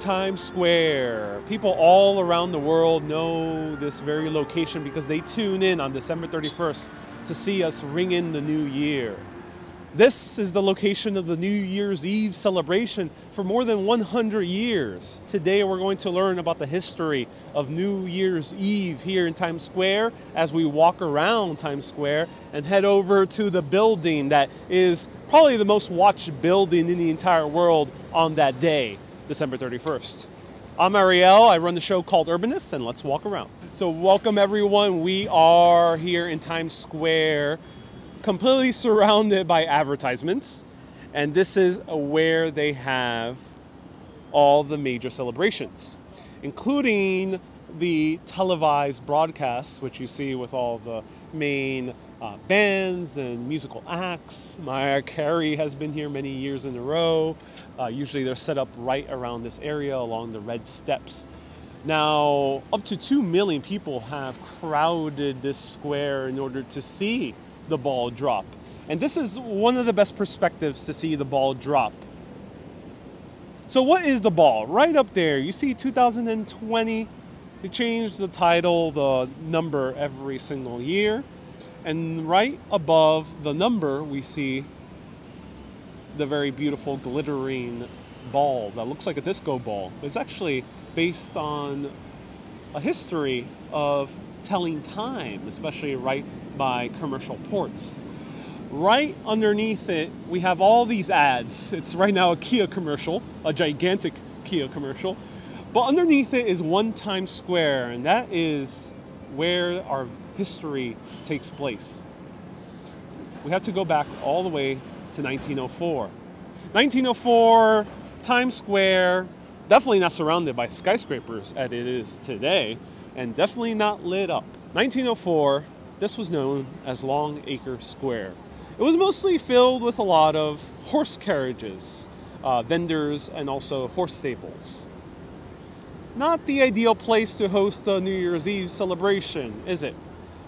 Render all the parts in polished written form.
Times Square. People all around the world know this very location because they tune in on December 31st to see us ring in the new year. This is the location of the New Year's Eve celebration for more than 100 years. Today we're going to learn about the history of New Year's Eve here in Times Square as we walk around Times Square and head over to the building that is probably the most watched building in the entire world on that day, December 31st. I'm Ariel, I run the show called Urbanist, and let's walk around. So welcome everyone, we are here in Times Square, completely surrounded by advertisements, and this is where they have all the major celebrations, including the televised broadcasts, which you see with all the main bands and musical acts. Mariah Carey has been here many years in a row. Usually they're set up right around this area along the red steps. Now, up to 2 million people have crowded this square in order to see the ball drop. And this is one of the best perspectives to see the ball drop. So what is the ball? Right up there, you see 2020. They changed the title, the number every single year. And right above the number, we see the very beautiful glittering ball that looks like a disco ball. It's actually based on a history of telling time, especially right by commercial ports. Right underneath it, we have all these ads. It's right now a Kia commercial, a gigantic Kia commercial. But underneath it is One Times Square, and that is where our history takes place. We have to go back all the way to 1904. 1904, Times Square, definitely not surrounded by skyscrapers as it is today, and definitely not lit up. 1904, this was known as Longacre Square. It was mostly filled with a lot of horse carriages, vendors, and also horse stables. Not the ideal place to host a New Year's Eve celebration, is it?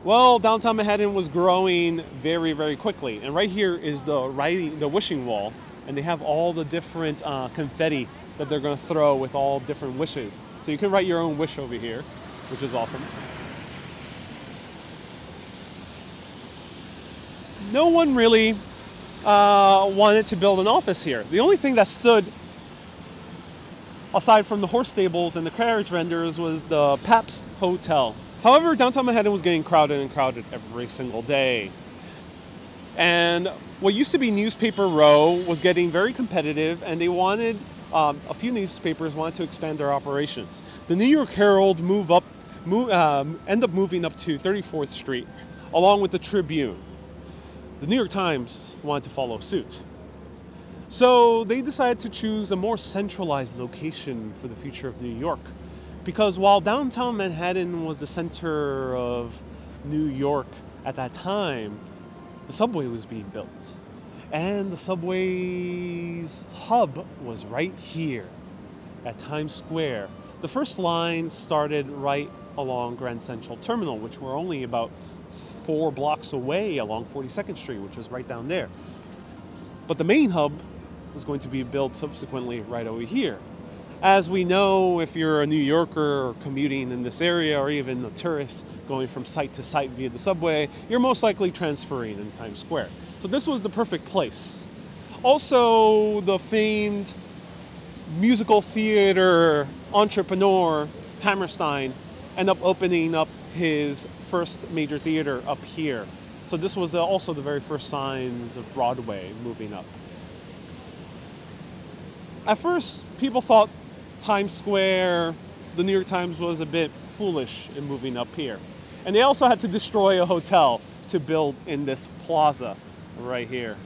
Well, downtown Manhattan was growing very, very quickly. And right here is the wishing wall. And they have all the different confetti that they're going to throw with all different wishes. So you can write your own wish over here, which is awesome. No one really wanted to build an office here. The only thing that stood aside from the horse stables and the carriage vendors was the Pabst Hotel. However, downtown Manhattan was getting crowded and crowded every single day. And what used to be Newspaper Row was getting very competitive, and they wanted, a few newspapers wanted to expand their operations. The New York Herald ended up moving up to 34th Street, along with the Tribune. The New York Times wanted to follow suit. So they decided to choose a more centralized location for the future of New York. Because while downtown Manhattan was the center of New York at that time, the subway was being built. And the subway's hub was right here at Times Square. The first line started right along Grand Central Terminal, which were only about 4 blocks away along 42nd Street, which was right down there. But the main hub was going to be built subsequently right over here. As we know, if you're a New Yorker or commuting in this area, or even a tourist going from site to site via the subway, you're most likely transferring in Times Square. So this was the perfect place. Also, the famed musical theater entrepreneur Hammerstein ended up opening up his first major theater up here. So this was also the very first signs of Broadway moving up. At first, people thought Times Square, the New York Times, was a bit foolish in moving up here. And they also had to destroy a hotel to build in this plaza right here.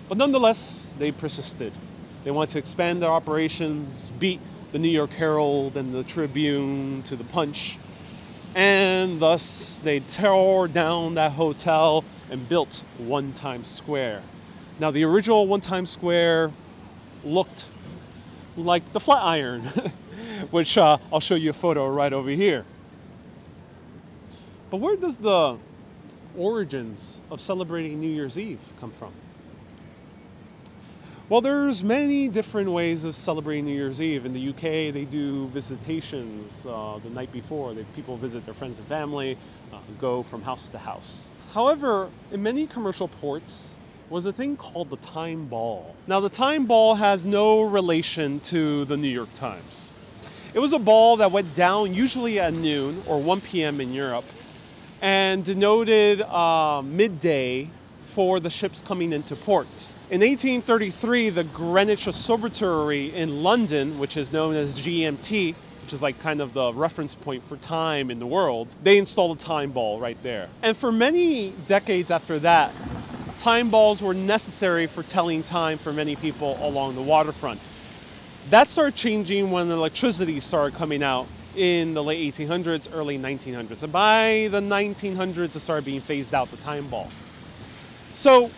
But nonetheless, they persisted. They wanted to expand their operations, beat the New York Herald and the Tribune to the punch. And thus, they tore down that hotel and built One Times Square. Now, the original One Times Square looked like the Flatiron, which I'll show you a photo right over here. But where does the origins of celebrating New Year's Eve come from? Well, there's many different ways of celebrating New Year's Eve. In the UK, they do visitations the night before. People visit their friends and family, go from house to house. However, in many commercial ports was a thing called the Time Ball. Now, the Time Ball has no relation to the New York Times. It was a ball that went down usually at noon or 1 p.m. in Europe and denoted midday for the ships coming into port. In 1833, the Greenwich Observatory in London, which is known as GMT, which is like kind of the reference point for time in the world, they installed a time ball right there. And for many decades after that, time balls were necessary for telling time for many people along the waterfront. That started changing when electricity started coming out in the late 1800s, early 1900s. And by the 1900s, it started being phased out, the time ball. So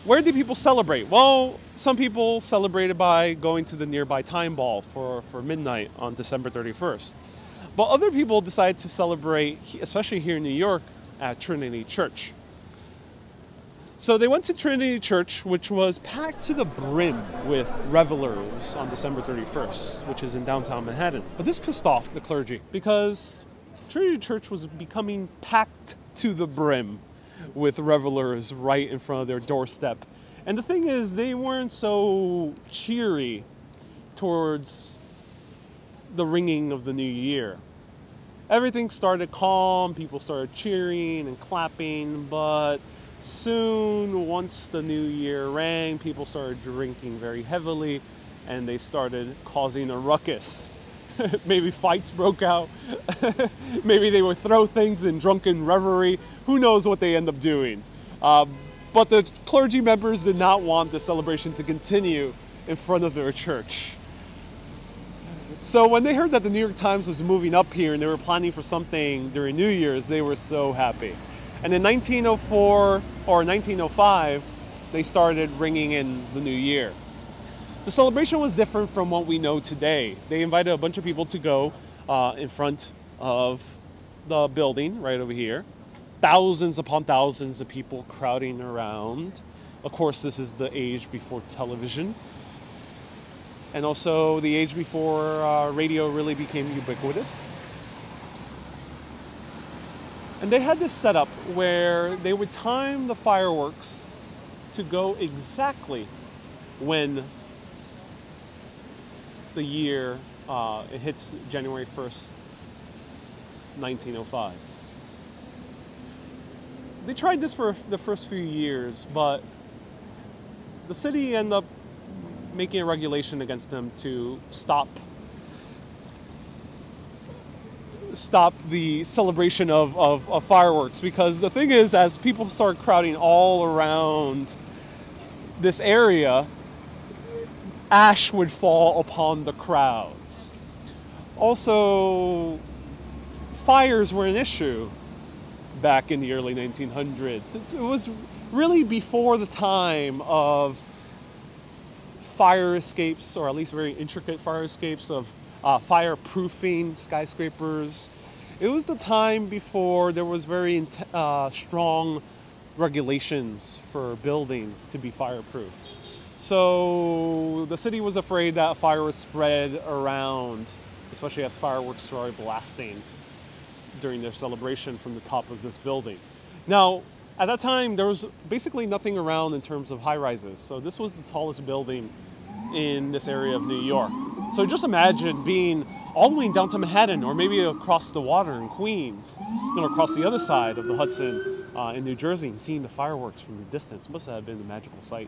where did people celebrate? Well, some people celebrated by going to the nearby time ball for midnight on December 31st. But other people decided to celebrate, especially here in New York, at Trinity Church. So they went to Trinity Church, which was packed to the brim with revelers on December 31st, which is in downtown Manhattan. But this pissed off the clergy because Trinity Church was becoming packed to the brim with revelers right in front of their doorstep. And the thing is, they weren't so cheery towards the ringing of the new year. Everything started calm, people started cheering and clapping, but soon, once the new year rang, people started drinking very heavily and they started causing a ruckus. Maybe fights broke out. Maybe they would throw things in drunken revelry. Who knows what they end up doing. But the clergy members did not want the celebration to continue in front of their church. So when they heard that the New York Times was moving up here and they were planning for something during New Year's, they were so happy. And in 1904 or 1905, they started ringing in the new year. The celebration was different from what we know today. They invited a bunch of people to go in front of the building right over here. Thousands upon thousands of people crowding around. Of course, this is the age before television. And also the age before radio really became ubiquitous. And they had this setup where they would time the fireworks to go exactly when the year it hits January 1st, 1905. They tried this for the first few years, but the city ended up making a regulation against them to stop the celebration of fireworks, because the thing is, as people start crowding all around this area, ash would fall upon the crowds. Also, fires were an issue back in the early 1900s. It was really before the time of fire escapes, or at least very intricate fire escapes of fireproofing skyscrapers. It was the time before there was very strong regulations for buildings to be fireproof. So the city was afraid that fire would spread around, especially as fireworks started blasting during their celebration from the top of this building. Now, at that time, there was basically nothing around in terms of high-rises. So this was the tallest building in this area of New York. So just imagine being all the way in downtown Manhattan, or maybe across the water in Queens, across the other side of the Hudson in New Jersey, and seeing the fireworks from the distance. Must have been a magical sight.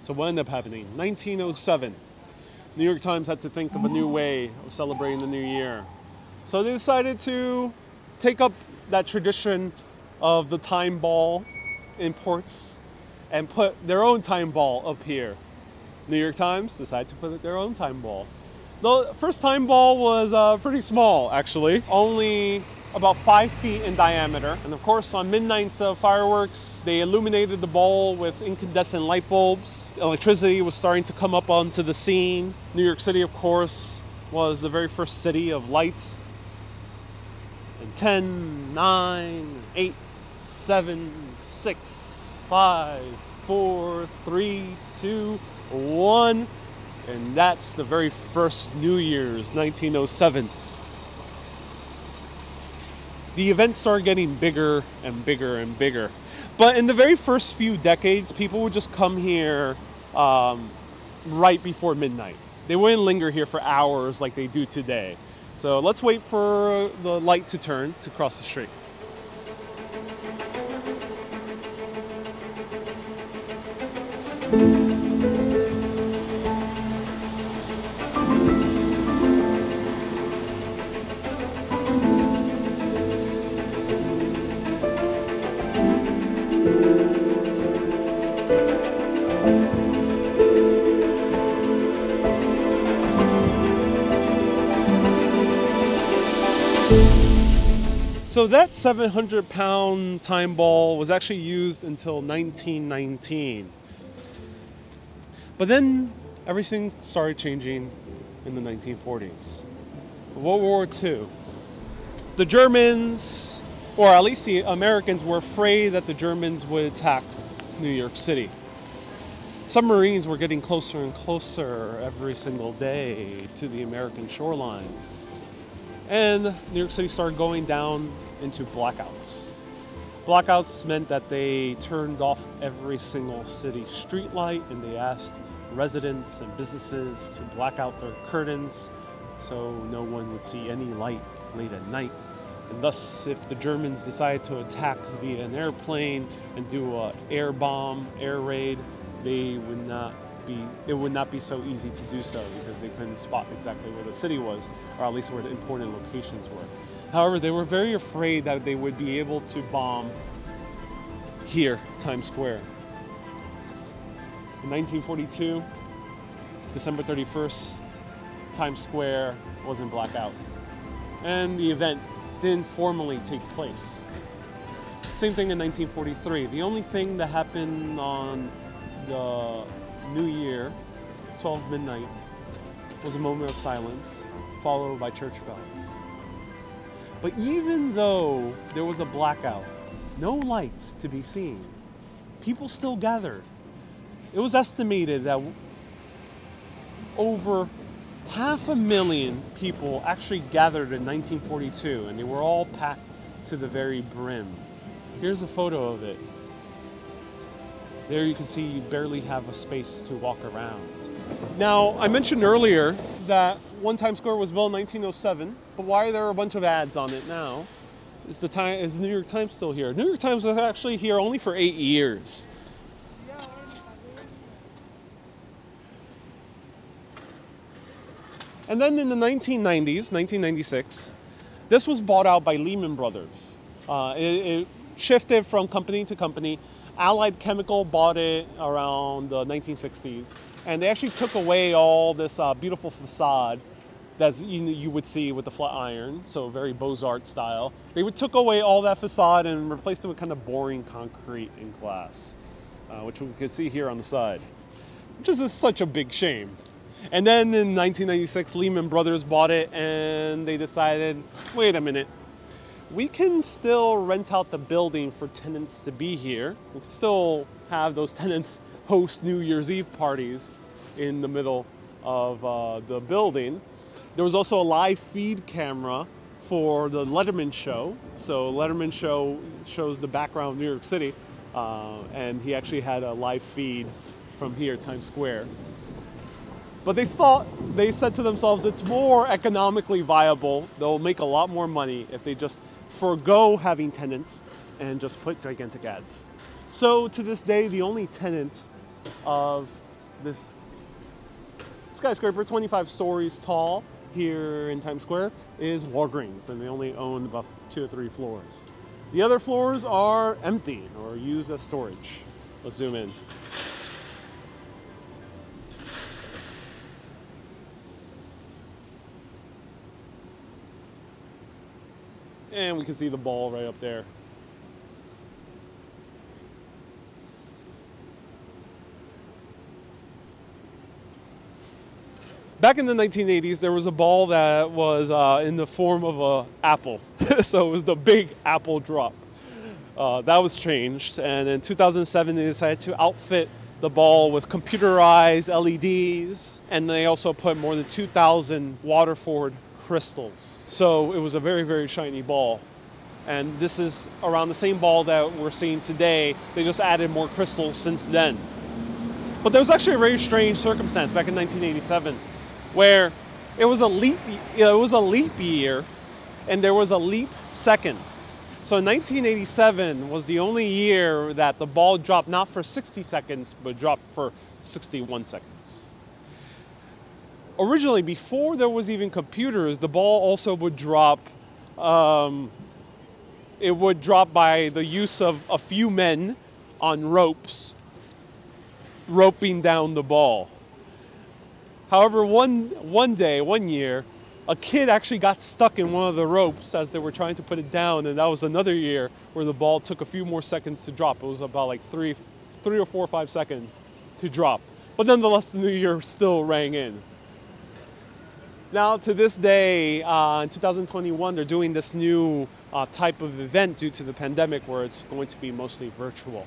So what ended up happening? 1907, New York Times had to think of a new way of celebrating the new year. So they decided to take up that tradition of the time ball in ports and put their own time ball up here. New York Times decided to put their own time ball. The first time ball was pretty small, actually, only about 5 feet in diameter. And of course, on midnight fireworks, they illuminated the ball with incandescent light bulbs. Electricity was starting to come up onto the scene. New York City, of course, was the very first city of lights. And 10, 9, 8, 7, 6, 5, 4, 3, 2, one, and that's the very first New Year's, 1907. The events started getting bigger and bigger and bigger. But in the very first few decades, people would just come here right before midnight. They wouldn't linger here for hours like they do today. So let's wait for the light to turn to cross the street. So that 700-pound time ball was actually used until 1919. But then everything started changing in the 1940s. World War II. The Germans, or at least the Americans, were afraid that the Germans would attack New York City. Submarines were getting closer and closer every single day to the American shoreline. And New York City started going down into blackouts. Blackouts meant that they turned off every single city street light, and they asked residents and businesses to black out their curtains so no one would see any light late at night. And thus, if the Germans decided to attack via an airplane and do an air bomb, air raid, it would not be so easy to do so because they couldn't spot exactly where the city was, or at least where the important locations were. However, they were very afraid that they would be able to bomb here, Times Square. In 1942, December 31st, Times Square was in blackout, and the event didn't formally take place. Same thing in 1943. The only thing that happened on the New Year, 12 midnight, was a moment of silence, followed by church bells. But even though there was a blackout, no lights to be seen, people still gathered. It was estimated that over 500,000 people actually gathered in 1942, and they were all packed to the very brim. Here's a photo of it. There you can see you barely have a space to walk around. Now, I mentioned earlier that one Times Square was built in 1907, but why are there a bunch of ads on it now? Is the New York Times still here? New York Times was actually here only for 8 years. And then in the 1990s, 1996, this was bought out by Lehman Brothers. It shifted from company to company. Allied Chemical bought it around the 1960s, and they actually took away all this beautiful facade that you would see with the flat iron, so very Beaux-Arts style. They took away all that facade and replaced it with kind of boring concrete and glass, which we can see here on the side, which is such a big shame. And then in 1996, Lehman Brothers bought it, and they decided, wait a minute, we can still rent out the building for tenants to be here. We can still have those tenants host New Year's Eve parties in the middle of the building. There was also a live feed camera for the Letterman show. So Letterman show shows the background of New York City, and he actually had a live feed from here, Times Square. But they said to themselves, it's more economically viable. They'll make a lot more money if they just forego having tenants and just put gigantic ads. So to this day, the only tenant of this skyscraper, 25 stories tall here in Times Square, is Walgreens, and they only own about 2 or 3 floors. The other floors are empty or used as storage. Let's zoom in. And we can see the ball right up there. Back in the 1980s, there was a ball that was in the form of an apple. So it was the big apple drop. That was changed. And in 2007, they decided to outfit the ball with computerized LEDs, and they also put more than 2,000 water-forward crystals. So it was a very, very shiny ball. And this is around the same ball that we're seeing today. They just added more crystals since then. But there was actually a very strange circumstance back in 1987 where it was a leap year and there was a leap second. So 1987 was the only year that the ball dropped not for 60 seconds, but dropped for 61 seconds. Originally, before there was even computers, the ball also would drop, it would drop by the use of a few men on ropes, roping down the ball. However, one year, a kid actually got stuck in one of the ropes as they were trying to put it down, and that was another year where the ball took a few more seconds to drop. It was about like three or 4 or 5 seconds to drop. But nonetheless, the new year still rang in. Now, to this day, in 2021, they're doing this new type of event due to the pandemic where it's going to be mostly virtual.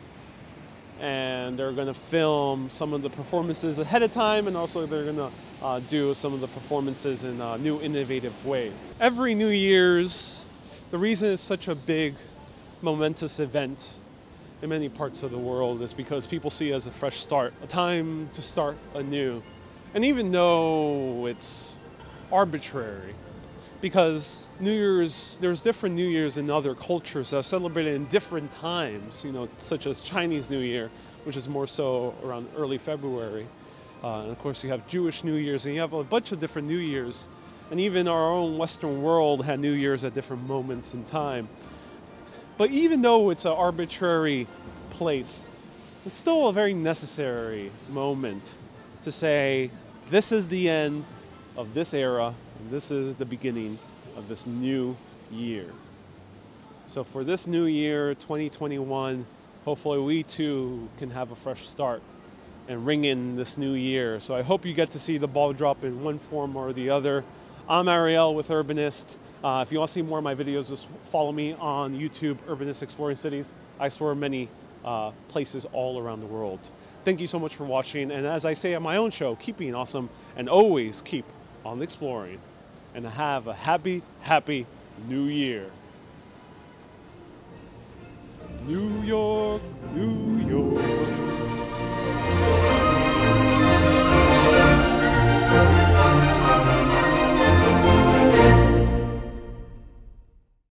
And they're going to film some of the performances ahead of time, and also they're going to do some of the performances in new innovative ways. Every New Year's, the reason it's such a big, momentous event in many parts of the world is because people see it as a fresh start, a time to start anew. And even though it's arbitrary, because New Year's, there's different New Year's in other cultures that are celebrated in different times, you know, such as Chinese New Year, which is more so around early February. And of course you have Jewish New Year's, and you have a bunch of different New Years. And even our own Western world had New Year's at different moments in time. But even though it's an arbitrary place, it's still a very necessary moment to say, this is the end of this era, and this is the beginning of this new year. So for this new year, 2021, hopefully we too can have a fresh start and ring in this new year. So I hope you get to see the ball drop in one form or the other. I'm Ariel with Urbanist. If you want to see more of my videos, just follow me on YouTube, Urbanist Exploring Cities. I explore many places all around the world. Thank you so much for watching. And as I say on my own show, keep being awesome and always keep on exploring. And have a happy, happy New Year.